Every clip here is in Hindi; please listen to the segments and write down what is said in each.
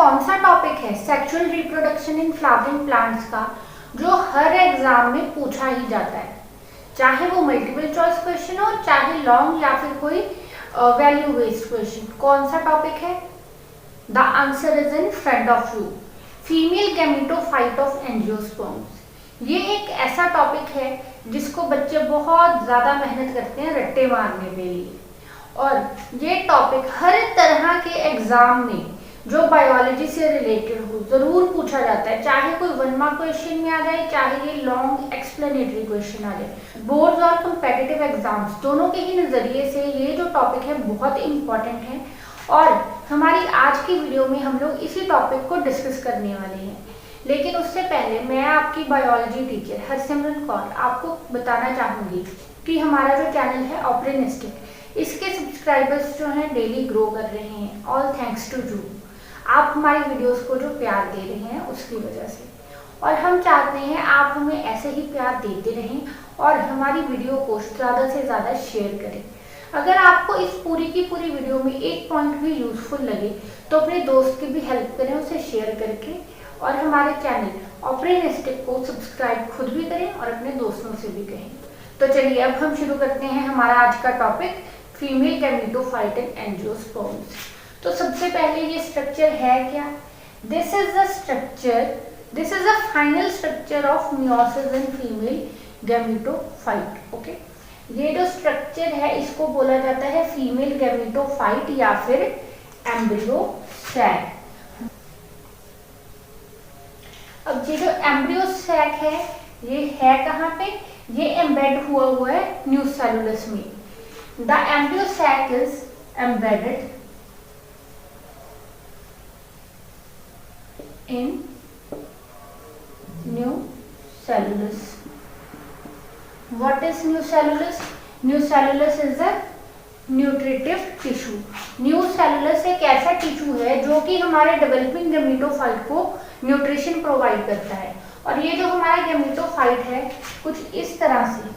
कौन सा टॉपिक है sexual reproduction in flowering plants का जो हर एग्जाम में पूछा ही जाता है, चाहे वो मल्टीपल चॉइस क्वेश्चन हो, चाहे लॉन्ग या फिर कोई वैल्यू बेस्ड क्वेश्चन। कौन सा टॉपिक है? The answer is in front of you, female gametophyte of angiosperms. ये एक ऐसा टॉपिक है जिसको बच्चे बहुत ज्यादा मेहनत करते हैं रट्टे मारने के लिए, और ये टॉपिक हर तरह के एग्जाम में जो बायोलॉजी से रिलेटेड हो जरूर पूछा जाता है, चाहे कोई 1 मार्क क्वेश्चन में आ जाए, चाहे ये लॉन्ग एक्सप्लेनेटरी क्वेश्चन आ जाए। बोर्ड्स और कम्पिटिटिव एग्जाम्स दोनों के ही नजरिए से ये जो टॉपिक है बहुत इंपॉर्टेंट है, और हमारी आज की वीडियो में हम लोग इसी टॉपिक को डिस्कस करने वाले हैं। लेकिन उससे पहले मैं आपकी बायोलॉजी टीचर हरसिमरन कौर आपको बताना चाहूंगी कि हमारा जो चैनल है ऑपरेनिस्टिक, इसके सब्सक्राइबर्स जो हैं डेली ग्रो कर रहे हैं, ऑल थैंक्स टू यू। आप हमारी वीडियोस को जो प्यार दे रहे हैं उसकी वजह से, और हम चाहते हैं आप हमें ऐसे ही प्यार देते रहें और हमारी वीडियो को ज़्यादा से ज़्यादा शेयर करें। अगर आपको इस पूरी की पूरी वीडियो में एक पॉइंट भी यूजफुल लगे तो अपने दोस्त की भी हेल्प करें उसे शेयर करके, और हमारे चैनल ऑपरेनिस्टिक को सब्सक्राइब खुद भी करें और अपने दोस्तों से भी कहें। तो चलिए अब हम शुरू करते हैं हमारा आज का topic, female gametophyte in angiosperms. तो सबसे पहले ये स्ट्रक्चर है क्या? This is the structure, this is the final structure of meiosis in female gametophyte. Okay, ये जो स्ट्रक्चर है इसको बोला जाता है फीमेल गैमेटोफाइट या फिर एम्ब्रियो सैक। अब ये जो एम्ब्रियो सैक है ये है कहाँ पे? ये एम्बेड हुआ है न्यूसेलुलस में। The embryo sac is embedded in nucellus. What is nucellus? Nucellus is a nutritive tissue. Nucellus एक ऐसा टिश्यू है जो कि हमारे डेवलपिंग गैमेटोफाइट को न्यूट्रिशन प्रोवाइड करता है, और ये जो हमारा गैमेटोफाइट है कुछ इस तरह से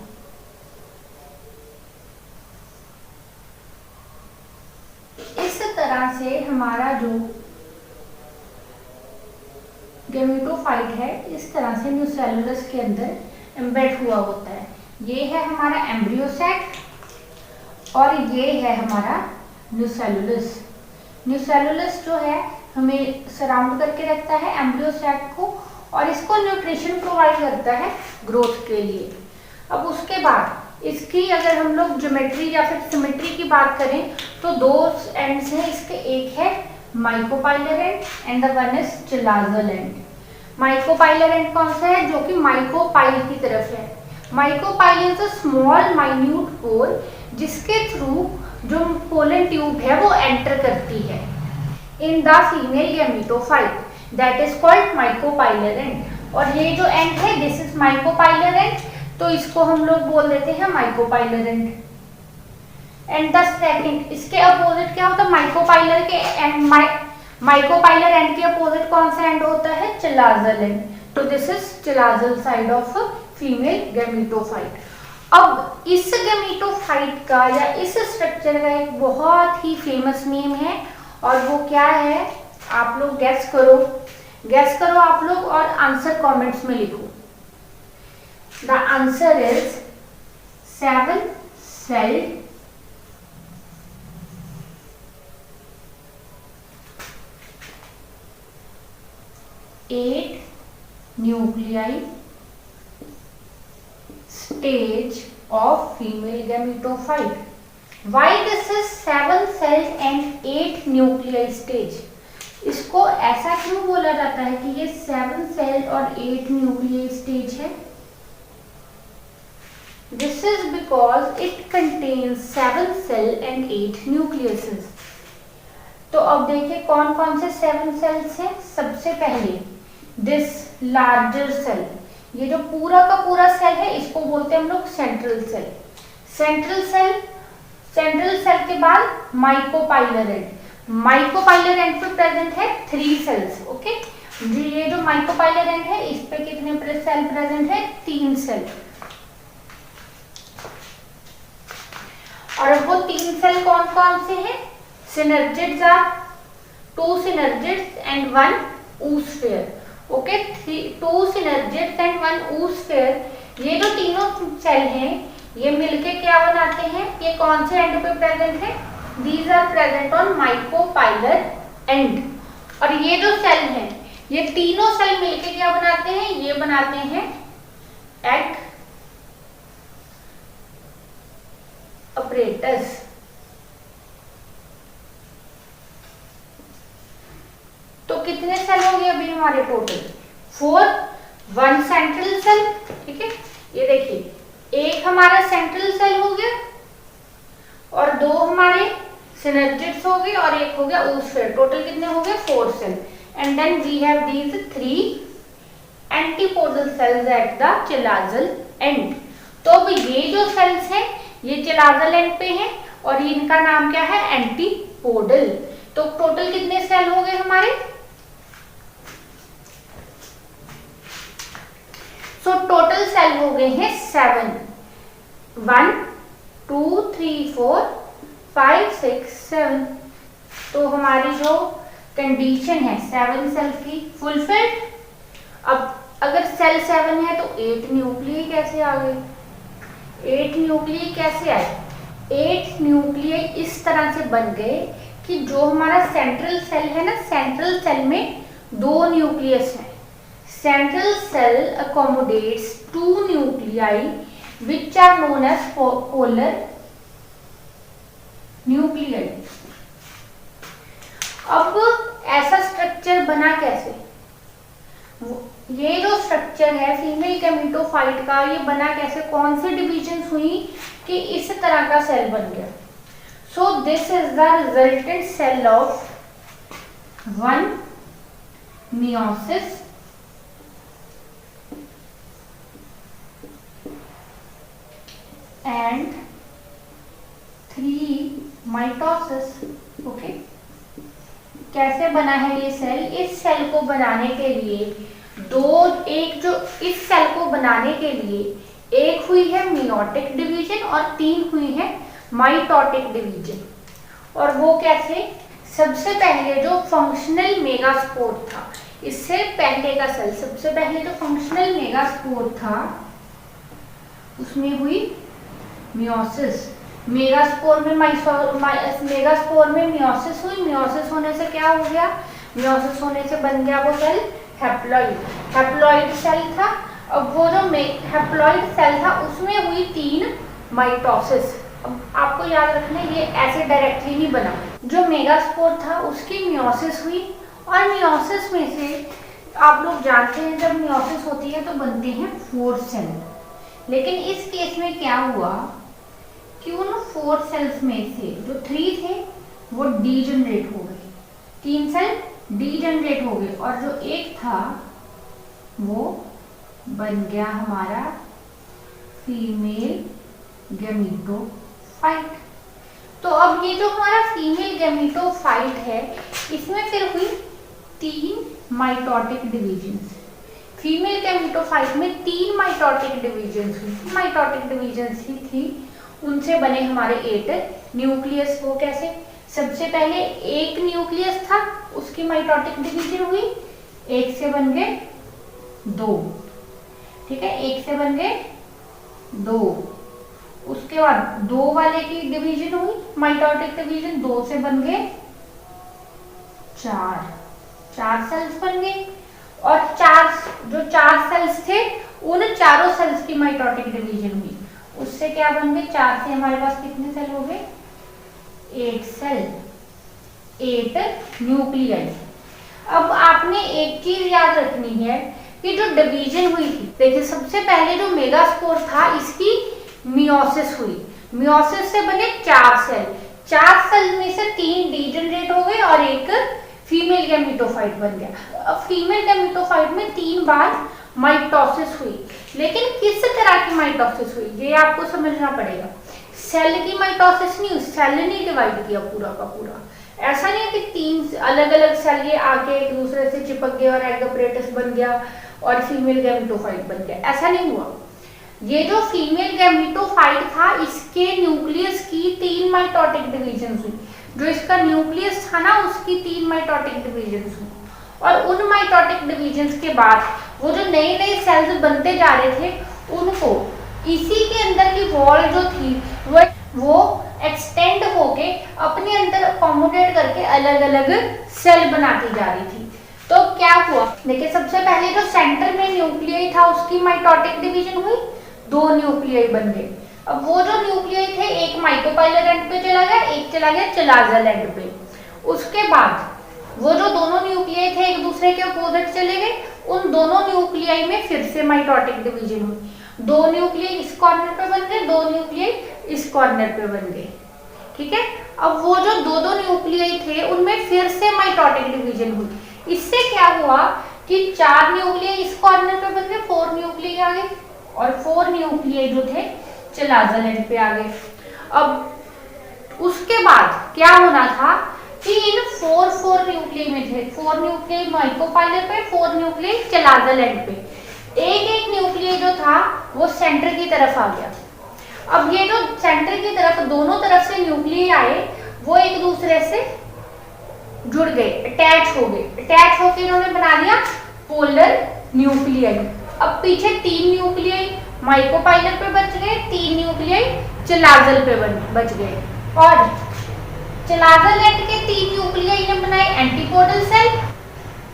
हमारा जो गैमेटोफाइट है इस तरह से न्यूसेलुलस के अंदर एम्बेड हुआ होता है। ये है हमारा एम्ब्रियो सैक और ये है हमारा न्यूसेलुलस। न्यूसेलुलस जो है हमें सराउंड करके रखता है एम्ब्रियो सैक को, और इसको न्यूट्रिशन प्रोवाइड करता है ग्रोथ के लिए। अब उसके बाद इसकी अगर हम लोग ज्योमेट्री या फिर सिमेट्री की बात करें तो दो एंड्स हैं इसके, एक है micropylar end and the one is chalazal end. Micropylar end कौन सा है? जो कि माइकोपाइल की तरफ है। Micropyle is a small minute pore जिसके थ्रू जो पोलन ट्यूब है वो एंटर करती है in the female gametophyte, that is called micropylar end. और ये जो एंड है दिस इज माइकोपाइलर एंड, तो इसको हम लोग बोल देते हैं micropylar end. And the second, इसके अपोजिट क्या होता है? माइकोपाइलर के एंड, माइकोपाइलर एंड के अपोजिट कौन सा एंड होता है? Chalazal end. तो this is chalazal side of female gametophyte. अब इस गैमेटोफाइट का या इस स्ट्रक्चर का एक बहुत ही फेमस नेम है, और वो क्या है? आप लोग गेस करो, गेस करो आप लोग और आंसर कमेंट्स में लिखो। The answer is 7 celled at nuclei stage of female gametophyte. Why this is 7 cells and 8 nuclei stage? इसको ऐसा क्यों बोला जाता है कि ये 7 सेल और 8 न्यूक्लियाई स्टेज है? This is because it contains 7 cell and 8 nucleuses. तो अब देखिए कौन कौन से 7 सेल्स हैं। सबसे पहले दिस लार्जर सेल, ये जो पूरा का पूरा सेल है इसको बोलते हैं हम लोग central cell. Central cell, central cell के बाद माइकोपाइलर एंड। माइकोपाइलर एंड पे प्रेजेंट है 3 सेल्स। ओके, ये जो माइकोपाइलर एंड है इस पे कितने सेल प्रेजेंट है? 3 सेल। और वो 3 सेल कौन कौन से हैं? Synergids are 2 synergids and 1 oosphere. Okay, 2 synergids and 1 oosphere, ये जो तीनों सेल हैं ये मिलके क्या बनाते हैं, ये कौन से एंड पे प्रेजेंट है, these are present on micropylar end. और ये जो सेल हैं ये तीनों सेल मिलके क्या बनाते हैं, ये बनाते हैं एग अपरेटस। तो कितने सेल हो गए अभी हमारे टोटल, 4, 1 सेंट्रल सेल, ठीक है। ये देखिए, एक हमारा सेंट्रल सेल हो गया और 2 हमारे सिनर्जिड्स हो गए और एक हो गया oosphere। टोटल कितने हो गए, 4 cell. And then we have these 3 antipodal cells at the chalazal end. तो अब ये जो सेल्स हैं ये चिलाजल एंड पे हैं और इनका नाम क्या है, एंटीपोडल। तो टोटल कितने सेल हो गए हमारे, सो टोटल सेल हो गए हैं 7, 1 2 3 4 5 6 7। तो हमारी जो कंडीशन है 7 सेल की फुलफिल्ड। अब अगर सेल 7 है तो 8 न्यूक्लियई कैसे आ गए, 8 न्यूक्लियई कैसे आए, 8 न्यूक्लियई इस तरह से बन गए कि जो हमारा सेंट्रल सेल है ना, सेंट्रल सेल में 2 न्यूक्लियस हैं। Central cell accommodates 2 nuclei which are known as polar nuclei। अब ऐसा स्ट्रक्चर बना कैसे, ये जो स्ट्रक्चर है फीमेल गैमेटोफाइट का, ये बना कैसे, कौन सी डिविजन हुई कि इस तरह का सेल बन गया। So this is the resultant cell of 1 meiosis and 3 mitosis। Okay, कैसे बना है ये सेल, इस सेल को बनाने के लिए एक जो इस सेल को बनाने के लिए एक हुई है मियोटिक डिवीजन और 3 हुई है माइटोटिक डिवीजन। और वो कैसे, सबसे पहले जो फंक्शनल मेगास्पोर था, इससे पहले का सेल, सबसे पहले जो फंक्शनल मेगास्पोर था उसमें हुई मियोसिस। मेगास्पोर में मेगास्पोर में मियोसिस हुई, मियोसिस होने से क्या हो गया, मियोसिस होने से बन गया वो सेल हैप्लॉइड। हैप्लॉइड सेल था। अब वो जो हैप्लॉइड सेल था उसमें हुई 3 माइटोसिस। अब आपको याद रखना ये ऐसे डायरेक्टली नहीं बना, जो मेगास्पोर था उसकी मियोसिस हुई और मियोसिस में से आप लोग जानते हैं जब मियोसिस होती है तो बनते हैं 4 सेल। लेकिन इस केस में क्या हुआ कि उन 4 सेल्स में से जो 3 थे वो डीजनरेट हो गए, 3 सेल डीजनरेट हो गए और जो एक था वो बन गया हमारा फीमेल गैमेटोफाइट। तो अब ये जो हमारा फीमेल गैमेटोफाइट है इसमें फिर हुई 3 माइटोटिक डिवीजन्स। फीमेल गैमेटोफाइट में 3 माइटोटिक डिवीजन्स हुई, माइटोटिक डिवीजन्स ही थी, उनसे बने हमारे 8 न्यूक्लियस। वो कैसे, सबसे पहले एक न्यूक्लियस था उसकी माइटोटिक डिवीजन हुई, एक से बन गए 2, ठीक है, एक से बन गए 2। उसके बाद 2 वाले की डिवीजन हुई, माइटोटिक डिवीजन 2 से बन गए 4 सेल्स बन गए। और 4 सेल्स थे उन चारों सेल्स की माइटोटिक डिवीजन हुई, उससे क्या बन गए, 4 से हमारे पास कितने सेल हो गए, 8 सेल, 8 न्यूक्लियस। अब आपने एक चीज याद रखनी है कि जो डिवीजन हुई थी, देखिए सबसे पहले जो मेगास्पोर था इसकी मियोसिस हुई, मियोसिस से बने 4 सेल, 4 सेल में से 3 डीजनरेट हो गए और एक फीमेल गैमेटोफाइट बन गया। अब फीमेल गैमेटोफाइट में 3 बार माइटोसिस हुई, लेकिन किस तरह की माइटोसिस हुई ये आपको समझना पड़ेगा। सेल की माइटोसिस नहीं, सेल ने डिवाइड किया पूरा का पूरा। ऐसा नहीं है कि 3 अलग अलग सेल ये आके एक दूसरे से चिपक गए और एग अपरेटस बन गया और फीमेल गैमेटोफाइट बन गया, ऐसा नहीं हुआ। ये जो फीमेल गैमेटोफाइट था इसके न्यूक्लियस की 3 माइटोटिक डिवीजन हुई, जो इसका न्यूक्लियस था ना उसकी 3 माइटोटिक डिवीजन्स हुई, और उन माइटोटिक डिवीजन्स के बाद वो जो नए नए सेल्स बनते जा रहे थे उनको इसी के अंदर की वॉल जो थी वो एक्सटेंड होके अपने अंदर अकोमोडेट करके अलग अलग सेल बनाती जा रही थी। तो क्या हुआ, देखिए सबसे पहले जो सेंटर में न्यूक्लियस था उसकी माइटोटिक डिवीजन हुई, 2 न्यूक्लियस बन गए। अब वो जो न्यूक्लियस थे एक माइटोपाइलर एंड पे चला गया, एक चला गया चिलाजल एंड पे। उसके बाद वो जो दोनों न्यूक्लियस थे एक दूसरे के अपोजिट चले गए, उन दोनों न्यूक्लियस में फिर से माइटोटिक डिवीजन हुई, 2 न्यूक्लियस इस कॉर्नर पे बन गए, 2 न्यूक्लियस इस कॉर्नर पे बन गए। ठीक है, अब वो जो 2 न्यूक्लियस थे उनमें फिर से माइटोटिक डिवीजन हुई। इससे क्या हुआ कि 4 न्यूक्लियस इस कॉर्नर पे बन गए, 4 न्यूक्लियस आ गए, और 4 न्यूक्लियस जो थे चिलाजल एंड पे आ गए। अब उसके बाद क्या होना था कि इन 4 न्यूक्लियस में थे, 4 न्यूक्लियस माइटोपाइलर पे, 4 न्यूक्लियस चिलाजल एंड पे, एक एक न्यूक्लियस जो था वो सेंटर की तरफ आ गया। अब ये जो सेंटर की तरफ दोनों तरफ से न्यूक्लियस आए वो एक दूसरे से जुड़ गए, अटैच हो गए, अटैच होकर इन्होंने बना दिया पोलर न्यूक्लियस। अब पीछे 3 न्यूक्लियस माइटोपाइलर पे बच गए, 3 न्यूक्लियस चिलाजल पे बच गए, और चिलाजल एंड के 3 न्यूक्लियस ने बनाए एंटीपोडल सेल,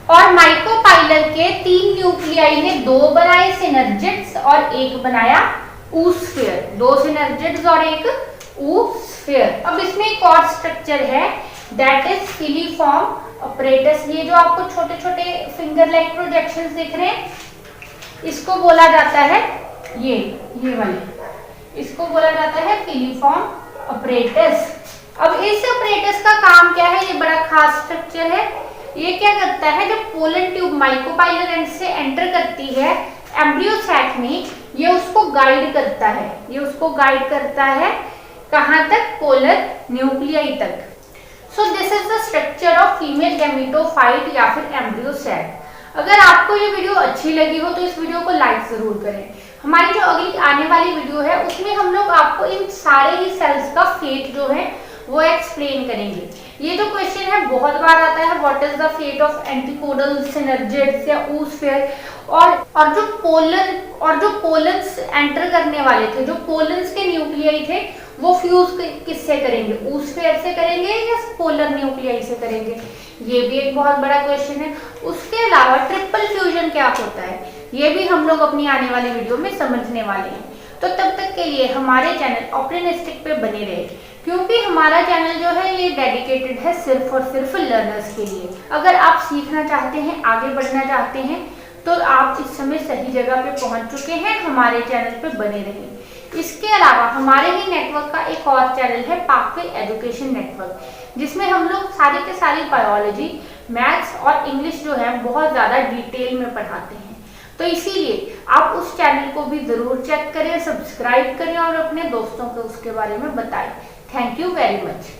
और माइटोपाइलर के 3 न्यूक्लियस ने 2 बनाए सिनर्जिड्स और एक बनाया oosphere, 2 सिनर्जिड्स और एक oosphere। अब इसमें एक और स्ट्रक्चर है दैट इज फिलीफॉर्म अपरेटस। ये जो आपको छोटे छोटे फिंगर लाइक प्रोजेक्शंस दिख रहे हैं इसको बोला जाता है, ये वाले, इसको बोला जाता है फिलीफॉर्म अपरेटस। अब इस अपरेटस का काम क्या है, ये बड़ा खास स्ट्रक्चर है। ये क्या करता है, जब पोलन ट्यूब माइटोपाइलर एंड से एंटर करती है एम्ब्रियो सैक में, ये उसको गाइड करता है, ये उसको गाइड करता है कहां तक, पोलर न्यूक्लियस तक। सो this is the structure of female gametophyte या फिर एम्ब्रियो सैक। अगर आपको ये वीडियो अच्छी लगी हो तो इस वीडियो को लाइक जरूर करें। हमारी जो अगली आने वाली वीडियो है उसमें हम लोग आपको इन सारे ही सेल्स का फेट जो है वो एक्सप्लेन करेंगे। ये जो क्वेश्चन है बहुत बार आता है, what is the fate of antipodal synergids या oosphere, और जो पोलन्स एंटर करने वाले थे, जो पोलन्स के न्यूक्लियस थे वो फ्यूज किससे करेंगे, oosphere से करेंगे या पोलर न्यूक्लियस से करेंगे, ये भी एक बहुत बड़ा क्वेश्चन है। उसके अलावा ट्रिपल फ्यूजन क्या होता है ये भी हम लोग अपनी आने वाली वीडियो में समझने वाले हैं। तो तब तक के लिए हमारे चैनल ऑप्टिमिस्टिक पे बने रहे, क्योंकि हमारा चैनल जो है ये डेडिकेटेड है सिर्फ और सिर्फ लर्नर्स के लिए। अगर आप सीखना चाहते हैं, आगे बढ़ना चाहते हैं, तो आप इस समय सही जगह पे पहुंच चुके हैं, हमारे चैनल पे बने रहें। इसके अलावा हमारे ही नेटवर्क का एक और चैनल है पाथवे एजुकेशन नेटवर्क, जिसमें हम लोग सारी के सारी बायोलॉजी, मैथ्स और इंग्लिश जो है बहुत ज़्यादा डिटेल में पढ़ाते हैं। तो इसीलिए आप उस चैनल को भी ज़रूर चेक करें, सब्सक्राइब करें और अपने दोस्तों को उसके बारे में बताएं। Thank you very much.